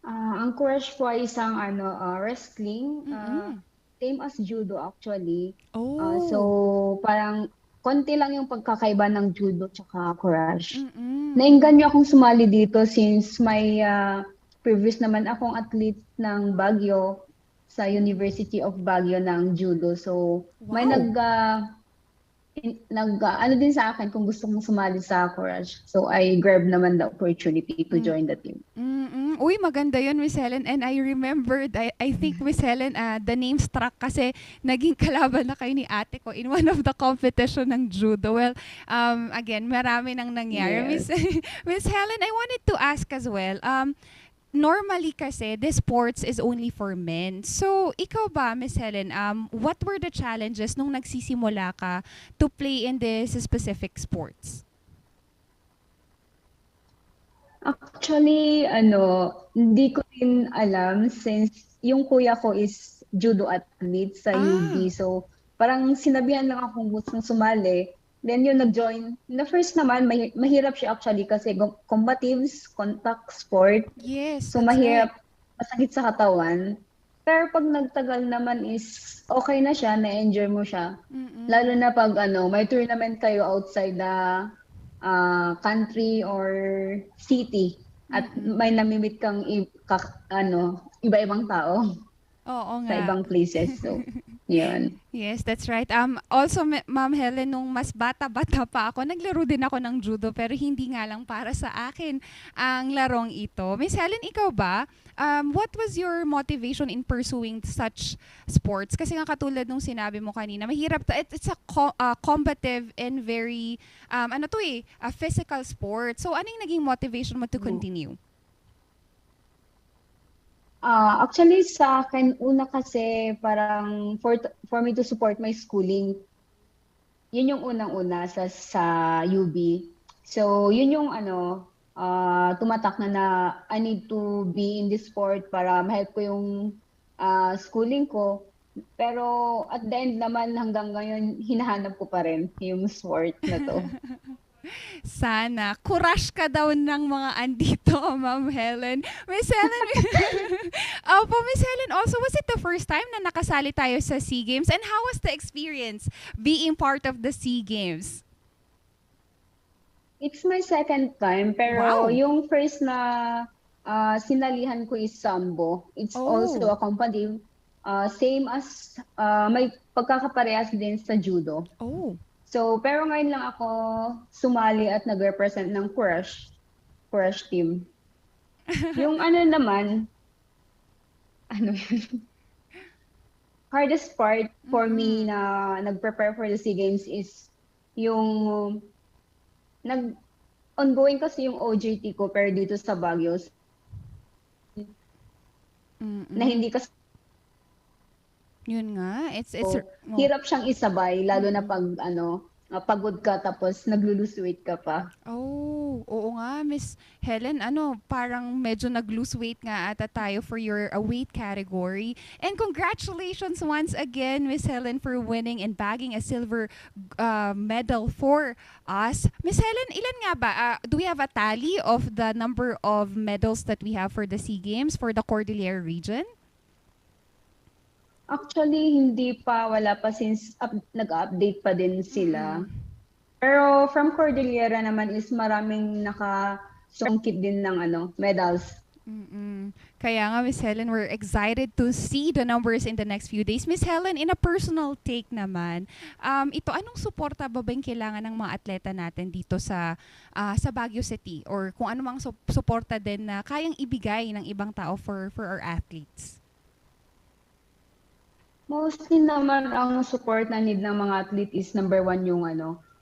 Ang courage po ay isang wrestling. Same as judo actually. So parang konti lang yung pagkakaiba ng judo tsaka courage. Nainganyo akong sumali dito since may previous naman akong athlete ng Baguio sa University of Baguio ng judo. So may ano din sa akin kung gusto kong sumali sa courage. So I grabbed naman the opportunity to join the team. Uy, maganda yun, Miss Helen. And I remembered, I think, Miss Helen, the name struck kasi naging kalaban na kayo ni ate ko in one of the competition ng judo. Well, again, marami nang nangyari. Yes. Miss Helen, I wanted to ask as well, normally kasi, this sports is only for men. So, ikaw ba, Miss Helen, what were the challenges nung nagsisimula ka to play in this specific sports? Actually, hindi ko rin alam since yung kuya ko is judo athlete sa UB. So, parang sinabihan lang akong gustong sumali. Then yun, nag-join. The first naman, mahirap siya actually kasi combatives, contact sport. Yes, So, mahirap, masakit sa katawan. Pero pag nagtagal naman is okay na siya, na-enjoy mo siya. Lalo na pag may tournament kayo outside the country or city at may namimit kang iba-ibang tao Oo sa nga. ibang places. So, yun. Yes, that's right. Also, Ma'am Helen, nung mas bata-bata pa ako, naglaro din ako ng judo pero hindi nga lang para sa akin ang larong ito. Miss Helen, ikaw ba? What was your motivation in pursuing such sports? Kasi nga katulad nung sinabi mo kanina, mahirap it's a combative and very a physical sport. So ano yung naging motivation mo to continue? Actually, sa akin, una kasi parang for me to support my schooling, yun yung unang-una sa UB. So, yun yung tumatak na I need to be in this sport para ma-help ko yung schooling ko. Pero at the end naman, hanggang ngayon, hinahanap ko pa rin yung sport na to. Sana. Crush ka daw ng mga andito, Ma'am Helen. Miss Helen, Opo, Miss Helen, also, was it the first time na nakasali tayo sa SEA Games? And how was the experience being part of the SEA Games? It's my second time, pero yung first na sinalihan ko is sambo. It's also a company, same as may pagkakaparehas din sa judo. So, pero ngayon lang ako sumali at nag-represent ng Crush team. Yung naman, hardest part for me na nag-prepare for the SEA Games is yung ongoing kasi yung OJT ko pero dito sa Baguio na hindi kasi yun nga, it's hirap siyang isabay lalo na pag pagod ka tapos naglo-lose weight ka pa. Oo nga, Miss Helen, parang medyo nag-lose weight nga ata tayo for your weight category. And congratulations once again, Miss Helen, for winning and bagging a silver medal for us. Miss Helen, ilan nga ba? Do we have a tally of the number of medals that we have for the SEA Games for the Cordillera region? Actually, wala pa since nag-update pa din sila. Pero from Cordillera naman is maraming nakasungkit din ng medals. Kaya nga, Miss Helen, we're excited to see the numbers in the next few days. Miss Helen, in a personal take naman, anong suporta ba yung kailangan ng mga atleta natin dito sa Baguio City? Or kung anumang suporta din na kayang ibigay ng ibang tao for our athletes? Mostly naman ang support na need ng mga athlete is number one yung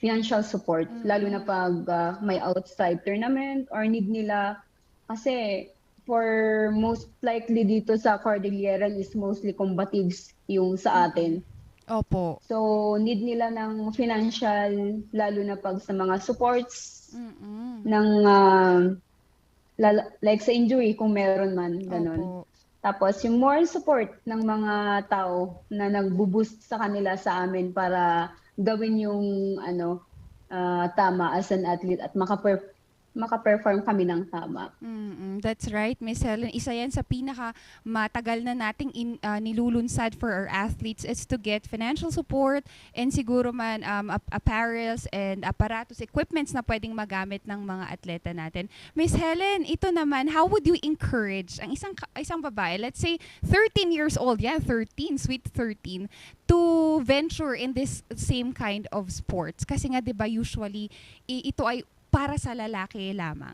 financial support. Lalo na pag may outside tournament or need nila. Kasi for most likely dito sa Cordillera is mostly combatives yung sa atin. Opo. So need nila ng financial lalo na pag sa mga supports ng like sa injury kung meron man ganun. Opo. Tapos yung more support ng mga tao na nagbo-boost sa kanila sa amin para gawin yung tama as an athlete at maka-perform kami ng tama. That's right, Miss Helen. Isa yan sa pinaka matagal na nating nilulunsad for our athletes is to get financial support and siguro man apparels and aparatos, equipments na pwedeng magamit ng mga atleta natin. Miss Helen, ito naman, how would you encourage ang isang babae, let's say 13 years old, 13, sweet 13, to venture in this same kind of sports? Kasi nga 'di ba usually ito ay para sa lalaki lamang.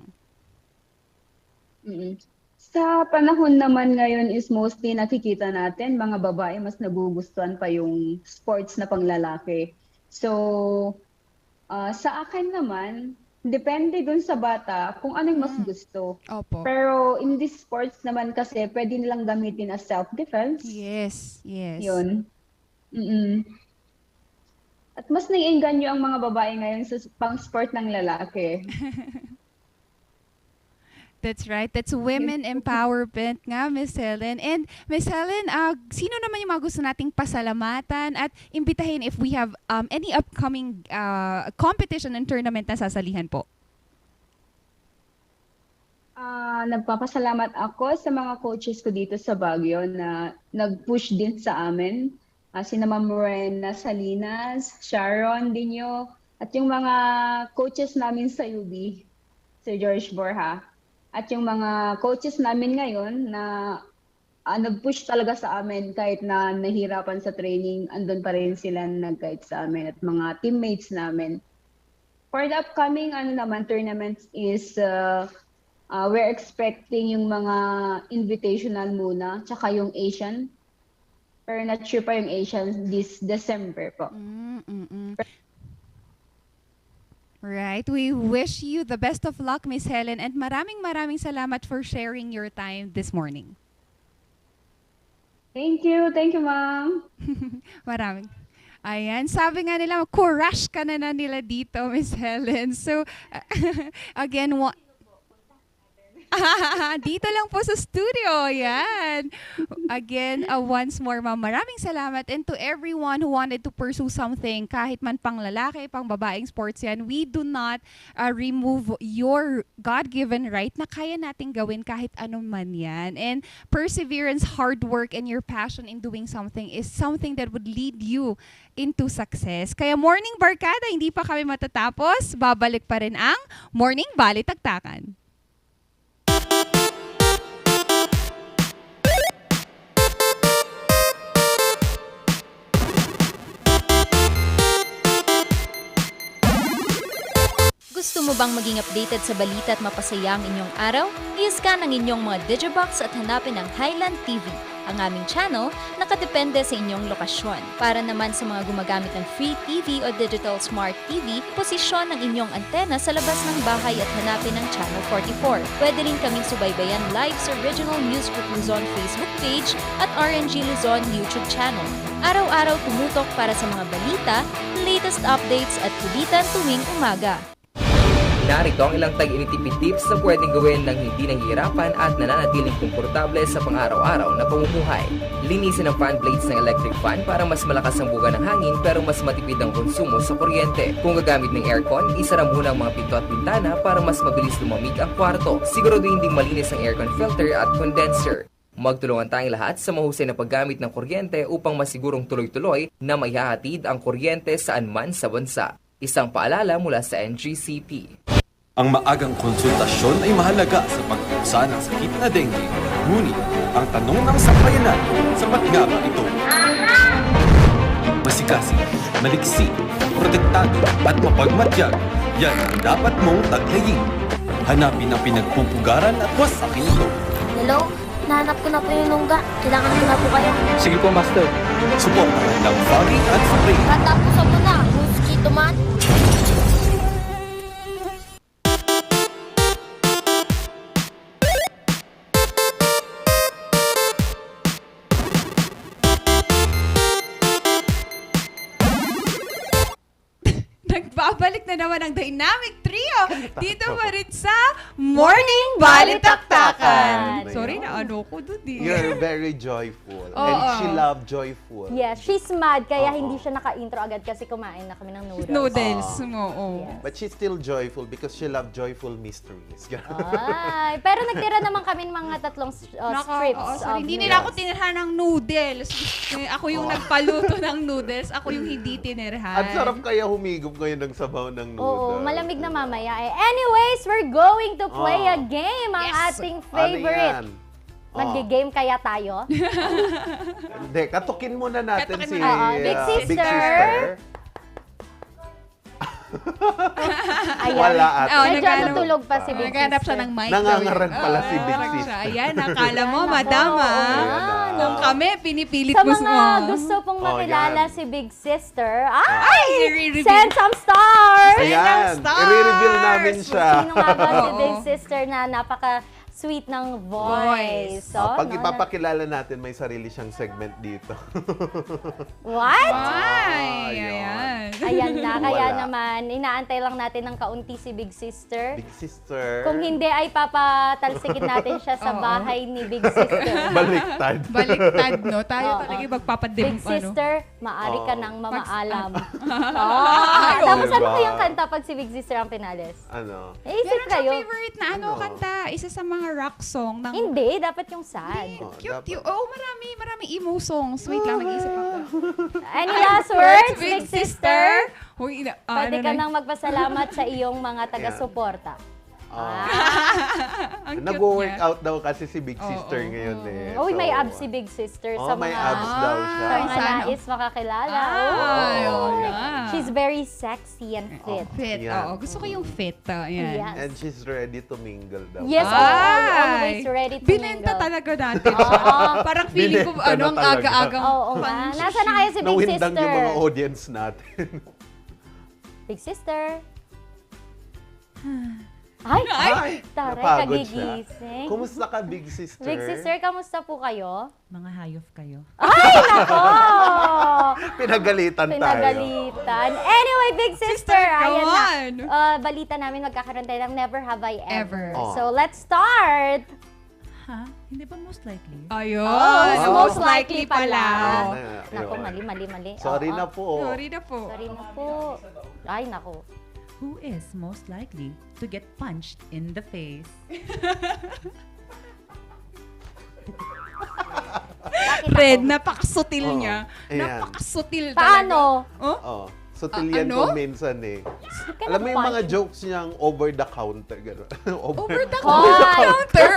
Sa panahon naman ngayon is mostly nakikita natin mga babae mas nagugustuhan pa yung sports na panglalaki. So, sa akin naman, depende dun sa bata kung ano yung mas gusto. Opo. Pero in this sports naman kasi, pwede nilang gamitin as self-defense. Yes. Yun. At mas naiengganyo ang mga babae ngayon sa pang-sport ng lalaki. That's right. That's women empowerment nga, Miss Helen. And Miss Helen, sino naman yung mga gusto nating pasalamatan at imbitahin if we have any upcoming competition and tournament na sasalihan po? Nagpapasalamat ako sa mga coaches ko dito sa Baguio na nag-push din sa amin. Sina Ma'am Morena Salinas, Sharon Dinyo, at yung mga coaches namin sa UB, Sir George Borja. At yung mga coaches namin ngayon na nag-push talaga sa amin kahit na nahirapan sa training, andun pa rin sila nag-guide sa amin at mga teammates namin. For the upcoming tournaments is we're expecting yung mga invitational muna, tsaka yung Asian. Pero not sure pa yung Asian this December po. Right. We wish you the best of luck, Miss Helen, and maraming salamat for sharing your time this morning. Thank you, ma'am. Maraming. Ayan, sabi nga nila, crush ka na nila dito, Miss Helen. So, again, dito lang po sa studio. Yan. Again, once more, ma'am, maraming salamat. And to everyone who wanted to pursue something, kahit man pang lalaki, pang babaeng sports yan, we do not remove your God-given right na kaya nating gawin kahit ano man yan. And perseverance, hard work, and your passion in doing something is something that would lead you into success. Kaya Morning Barkada, hindi pa kami matatapos. Babalik pa rin ang Morning Balitaktakan. Gusto mo bang maging updated sa balita at mapasaya ang inyong araw? I-scan ang inyong mga Digibox at hanapin ang Highland TV, ang aming channel nakadepende sa inyong lokasyon. Para naman sa mga gumagamit ng free TV o digital smart TV, posisyon ang inyong antena sa labas ng bahay at hanapin ang Channel 44. Pwede rin kaming subaybayan live sa Regional News Group Luzon Facebook page at RNG Luzon YouTube channel. Araw-araw tumutok para sa mga balita, latest updates at kulitan tuwing umaga. Narito ang ilang tag-initipid tips na pwedeng gawin ng hindi nahihirapan at nananatiling komportable sa pang-araw-araw na pamumuhay. Linisin ang fan blades ng electric fan para mas malakas ang buga ng hangin pero mas matipid ang konsumo sa kuryente. Kung gagamit ng aircon, isara muna ang mga pinto at bintana para mas mabilis lumamig ang kwarto. Siguraduhin ding malinis ang aircon filter at condenser. Magtulungan tayong lahat sa mahusay na paggamit ng kuryente upang masigurong tuloy-tuloy na maihahatid ang kuryente saan man sa bansa. Isang paalala mula sa NGCP. Ang maagang konsultasyon ay mahalaga sa pagpuksa ng sakit na dengue. Ngunit, ang tanong ng sambayanan, sapat nga ba ito? Masikasi, maliksi, protektado at mapagmatyag, yan ang dapat mong taglayin. Hanapin ang pinagpupugaran at wasakin ito. Hello? Nahanap ko na po yung lungga. Kailangan ko na po kayo. Sige po, Master. Suportahan ng fogging at spray. Katapusan mo na, mosquito man. Nagbabalik na naman ang Dynamic Trio dito pa rin sa Morning Balitaktakan. Sorry na ano ko doon You're very joyful. Oo. And she loved joyful. Yes, she's mad kaya hindi siya naka-intro agad kasi kumain na kami ng noodles. Noodles, oo. But she's still joyful because she loved joyful mysteries. Ay, pero nagtira naman kami ng mga tatlong strips. Hindi nila ako tinirhan ng noodles. Ako yung nagpaluto ng noodles. Ako yung hindi tinirhan. At sarap kaya humigop ngayon ng sabaw ng noodles. Oo, malamig na mamaya. Anyways, we're going to play a game. Ang ating favorite. Ano yan? Mag-game kaya tayo? Hindi, katukin muna natin si Big Sister. Ayan. Wala ata. Medyo natulog pa si Big Naghanap siya Sister. ng mic. Nangangaran pala si Big Naghanap Sis. siya. Ayan, akala mo, madam, Kung kami, pinipilit Sa mo mga gusto pong Oh, makilala yan. si Big Sister, i-reveal. send some stars! Ayan, i-reveal namin siya. Sino nga ba si Big Sister na napaka-sweet ng voice? So, Pag ipapakilala natin, may sarili siyang segment dito. What? Ay, Ayan. Ayan na, kaya Wala. naman, inaantay lang natin ng kaunti si Big Sister. Big Sister. Kung hindi ay papatalsikin natin siya sa bahay ni Big Sister. Baliktad. Baliktad, no? Tayo Oo. talaga magpapadim. Big Sister, maari ka Oo. nang mamaalam. Ay, Tapos oh, ano diba? kayang kanta pag si Big Sister ang pinalis? Ano? Isip Meron kayo. siyang favorite na kanta. Isa sa mga rock song. Ng... Hindi, dapat yung sad. Cute. Oh, marami emo songs. Wait lang, nag-iisip ako. Any last words, Big Sister? Huy, Pwede ka nang magpasalamat sa iyong mga taga-suporta. Nag-workout daw kasi si Big Sister ngayon eh. Uy, may So, abs si Big Sister Oh, sa may mga abs daw siya. sa mga nais makakilala. yeah. She's very sexy and fit. Fit. Yan. Oo, gusto ko yung fit. Yan. Yes. And she's ready to mingle daw. Yes, always ready to Binenta mingle. talaga natin siya. Parang feeling ko, Binenta ang na talaga. aga-agang Oo nga. Nasaan na kayo si Big Nawindang Sister? yung mga audience natin. Big Sister. Ay! Taray, Napagod siya. kagigising. Kumusta ka, Big Sister? Big Sister, kamusta po kayo? Mga hayop kayo. Ay, nako! Pinagalitan tayo. Pinagalitan. Anyway, Big Sister, ayan come na. on. Balita namin magkakaroon tayo ng Never Have I Ever. Ever. So, let's start! Ha? Hindi ba most likely? Ayun. Most likely pala. Ayun. Nako, mali. Sorry Oo. na po. Sorry na po. Sorry na po. Ay, nako. Who is most likely to get punched in the face? Red, napakasutil Oo. niya. Ayan. Napakasutil Paano? talaga. Oh? Oh, sutil yan ano? ko minsan eh. Can Alam mo yung punch? mga jokes niyang over the counter. Gano'n. Over the Hoy! counter.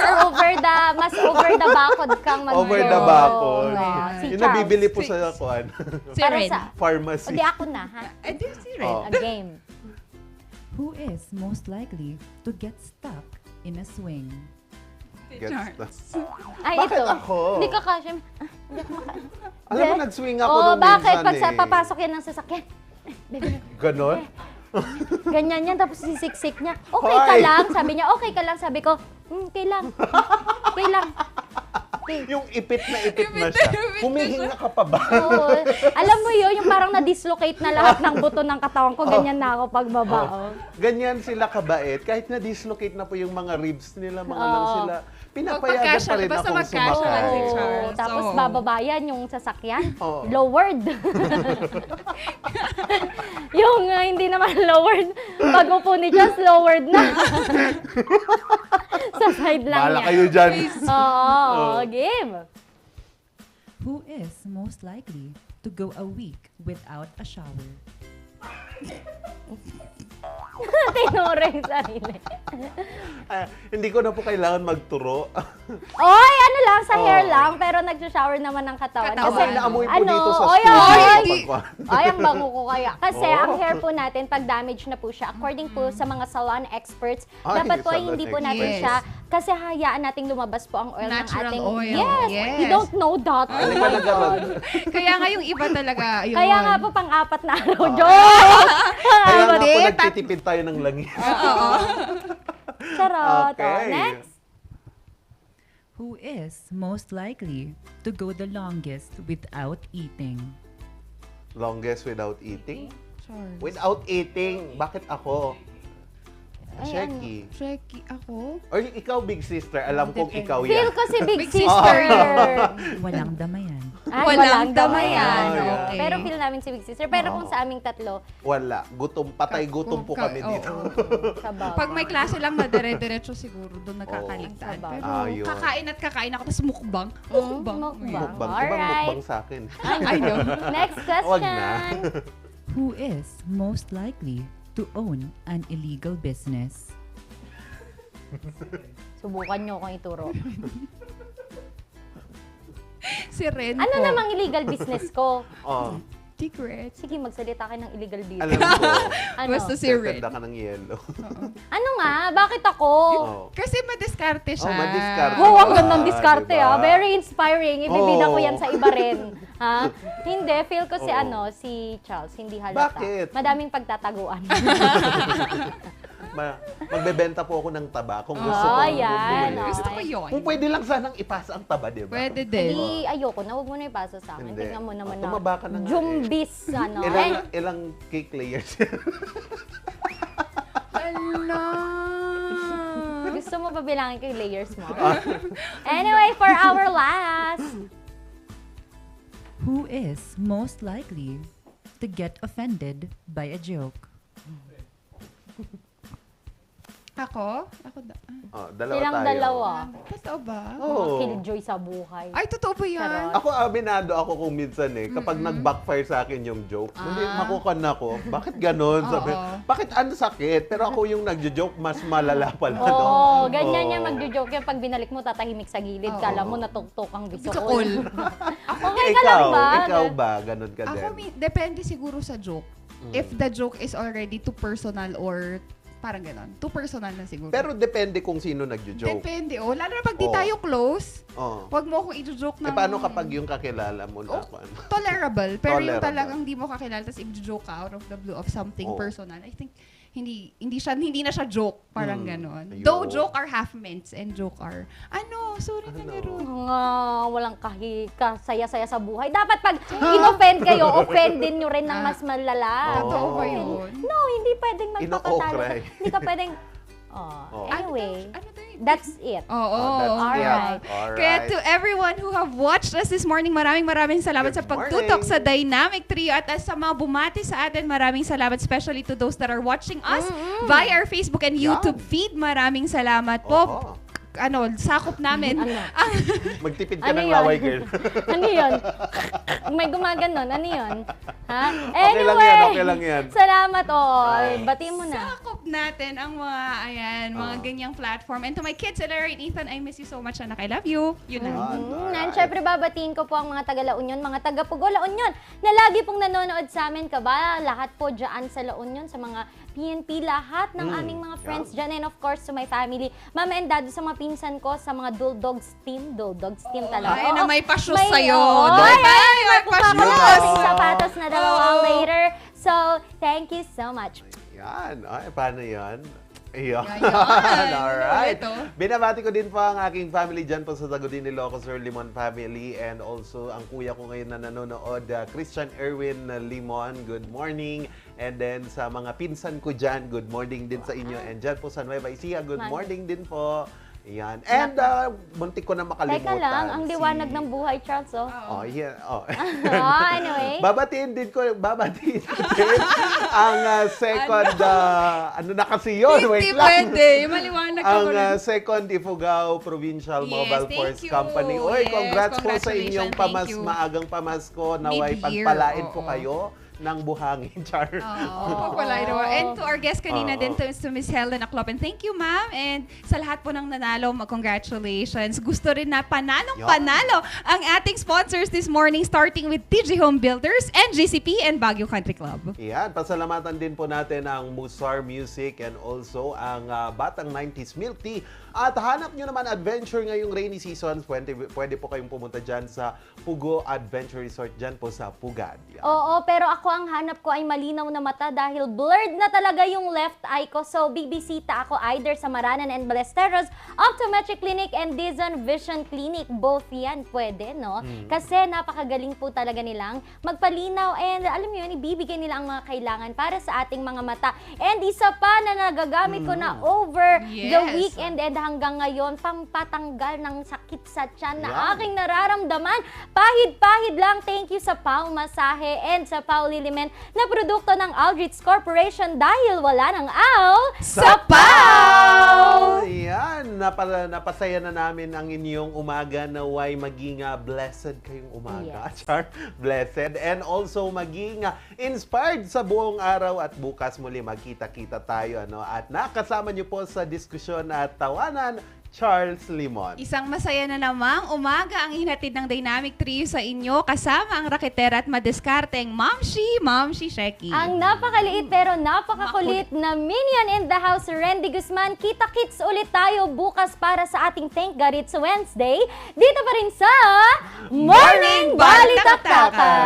Mas over the bakod kang mag Over the bakod. Si Yung Charles. nabibili po sa kuan. Si Para Red. sa... Pharmacy. Hindi ako na, ha? Eh, di si Red. Oh. A game. Who is most likely to get stuck in a swing? Gets na. Ay, Bakit ito. ako? Hindi ka kasi... Hindi ako maka... Alam mo, nag-swing ako Oh, nung bakit? minsan Pag sa eh. papasok yan ng sasakyan. Baby, Ganon? ganyan yan, tapos sisiksik niya. Okay ka Hoy! lang? Sabi niya, okay ka lang. Sabi ko, okay lang. Okay lang. Okay. Yung ipit na siya. Humihinga ka pa ba? Oo. Alam mo yun, yung parang na-dislocate na lahat ng buto ng katawan ko, ganyan na ako pagbaba. Oh. Ganyan sila kabait. Kahit na-dislocate na po yung mga ribs nila, mga lang sila. Pinapayagan Magpagkasya, pa rin basta akong magkasya sumakay. si Oo, Charles. tapos Oo. bababayan yung sasakyan. Oo. Lowered. Yung hindi naman lowered. Pag upo ni Charles, lowered na. Sa side lang Bahala niya. kayo dyan. Oo, game. Who is most likely to go a week without a shower? Tinuro yung sarili. Hindi ko na po kailangan magturo. Oy, ano lang, sa hair Oo. lang, pero nag-shower naman ng katawan. Kasi naamoy po ano, dito sa oy, studio. oy, kapag- ay, ang bango ko kaya. Kasi Oo. ang hair po natin, pag damage na po siya, according po sa mga salon experts, Ay, dapat po ay salon hindi po natin experts. siya, kasi hayaan nating lumabas po ang oil Natural ng ating... oil. Yes, Yes. you don't know that. Oh Hindi my ka nag-aral. God. Kaya nga yung iba talaga, yun. Kaya nga po, pang-apat na araw, Diyos! Kaya nga po Hindi, nagtitipid tayo ng langis. Charot. Okay. Oh, next. Who is most likely to go the longest without eating? Longest without eating? Charles. Without eating, bakit ako? Ay, Sheki. Sheki ako. Or ikaw, Big Sister, alam kong ikaw Feel yan. ko si Big Big Sister. Walang damayan. Ay, Walang damayan. damayan. Okay. Pero feel namin si Big Sister. Pero kung sa aming tatlo, Wala. Gutom, patay gutom po kami dito. sabag. Pag may klase lang na dire-diretso siguro, doon nagkakaligtaan. Oo. Pero Ayun. kakain at kakain ako, tapos mukbang. Mukbang. Mukbang. Mukbang. Ibang Alright. mukbang sa akin. I know. Next Wag question. na. Who is most likely to own an illegal business? Subukan nyo akong ituro. Si Ren Ano po. namang illegal business ko? Oh. Secret. Sige, magsalita ka ng illegal dito. Alam ko. Ano? Basta si Red. Tatanda ka ng yellow. Ano nga? Bakit ako? Kasi madiskarte siya. madiskarte. Wow, ang gandang diskarte diba? Very inspiring. Ibibida ko Oo. yan sa iba rin. Ha? Hindi, feel ko si si Charles, hindi halata. Bakit? Madaming pagtataguan. Magbebenta po ako ng taba kung gusto ko. yan. bumili. Gusto ko yun. Kung pwede lang sanang ipasa ang taba, di ba? Pwede din. Hindi, ayoko na. Huwag mo na ipasa sa akin. Hindi. Tingnan mo naman na. Tumaba ka na nga Jumbis, ano. Ilang cake layers? Gusto mo pa bilangin ko yung layers mo? Anyway, for our last. Who is most likely to get offended by a joke? Ako? Dalawa Silang tayo. dalawa. Totoo ba? Oo. Killjoy sa buhay. Ay, totoo ba yan? Ako, abinado ako kung minsan kapag nag-backfire sa akin yung joke, hindi, makukan ako. Bakit ganon? Sabi, bakit ano sakit? Pero ako yung nagjo-joke, mas malala pala. Oo, ganyan yan magjo-joke yan. Pag binalik mo, tatahimik sa gilid. Kala mo natugtok ang bisokol. Okay ka lang ba? Ikaw ba? Ganon ka din? Ako, depende siguro sa joke. If the joke is already too personal or parang gano'n. Too personal na siguro. Pero depende kung sino nagjo-joke. Depende. Lalo na pag di tayo close, wag mo akong i-joke ng... paano kapag yung kakilala mo na ako? Tolerable. Pero yung Tolerable. talagang di mo kakilala tapos i-joke ka out of the blue of something personal. I think hindi na siya joke. Parang gano'n. Though joke are half mints and joke are, sorry na meron. Walang kasaya-saya sa buhay. Dapat pag in-offend kayo, offendin nyo rin ng mas malala. Totoo ba yun? No, hindi pwedeng magpapatalo. Ino-okray. Hindi ka pwedeng... Anyway, that's it. Alright. Kaya to everyone who have watched us this morning, maraming salamat sa pagtutok sa Dynamic Trio at sa mga bumati sa atin, maraming salamat, especially to those that are watching us via our Facebook and YouTube feed. Maraming salamat po. Sakop namin. Magtipid ka ng laway, girl. Ano yun? May gumaganon. Ano yun? Ha? Okay lang yan. Salamat. Bati mo na. Sakop natin ang mga ganyang platform. And to my kids, Elara and Ethan, I miss you so much, anak. I love you. Yun na. And syempre, babatiin ko po ang mga taga La Union, mga taga Pugo La Union, na lagi pong nanonood sa amin. Lahat po dyan sa La Union, sa mga PNP, lahat ng aming mga friends dyan. And of course, to my family, mama and dad, sa mga pinsan ko, sa mga Bulldogs team talaga. Ay, na may pasyos sa'yo. May pasyos. Sapatos na dalawang later. So, thank you so much. Yan. Paano yan? Ayan. Yan. Alright. Binabati ko din po ang aking family dyan po sa Tagudin ni Loco, Sir Limon family. And also, ang kuya ko ngayon na nanonood, Christian Erwin Limon, good morning. And then sa mga pinsan ko dyan, good morning din sa inyo. And dyan po sa Nueva Ecija, good morning din po. Ayan. And muntik ko na makalimutan. Teka lang, ang liwanag ng buhay, Charles, yeah. Anyway. Babatiin din ang second, ano na kasi yun? Hindi pwede. Yung maliwanag ako ang second Ifugao Provincial Mobile Force Company. Congrats po sa inyong maagang pamasko. Naway pagpalain po kayo ng buhangin, Char. And to our guest kanina din, to Miss Helen Aclop. And thank you, ma'am. And sa lahat po ng nanalo, congratulations. Gusto rin na panalo ang ating sponsors this morning, starting with TG Home Builders, NGCP, and Baguio Country Club. Yan, pasalamatan din po natin ang Musar Music and also ang Batang 90s Milk Tea. At hanap nyo naman adventure ngayong rainy season, pwede po kayong pumunta dyan sa Pugo Adventure Resort dyan po sa Pugad. Yan. Oo, pero ako ang hanap ko ay malinaw na mata dahil blurred na talaga yung left eye ko. So, bibisita ako either sa Maranan and Balesteros Optometric Clinic and Dizon Vision Clinic. Both yan pwede, no? Kasi napakagaling po talaga nilang magpalinaw and alam mo yun, ibibigay nila ang mga kailangan para sa ating mga mata. And isa pa na nagagamit ko na over the weekend and hanggang ngayon, pampatanggal ng sakit sa tiyan na aking nararamdaman. Pahid-pahid lang. Thank you sa Pau Masahe and sa Pau Liliment na produkto ng Aldrich Corporation dahil wala ng aw sa Pau! Yan, napasaya na namin ang inyong umaga. Naway maging blessed kayong umaga. Char, blessed. And also maging inspired sa buong araw at bukas muli magkita-kita tayo. At nakasama niyo po sa diskusyon at tawanan Charles Limon. Isang masaya na namang umaga ang hinatid ng Dynamic Trio sa inyo kasama ang raketera at madiskarteng Mamshi Sheki. Ang napakaliit pero napakakulit na minion in the house, Randy Guzman. Kita-kits ulit tayo bukas para sa ating Thank God It's Wednesday. Dito pa rin sa Morning Balitaktakan!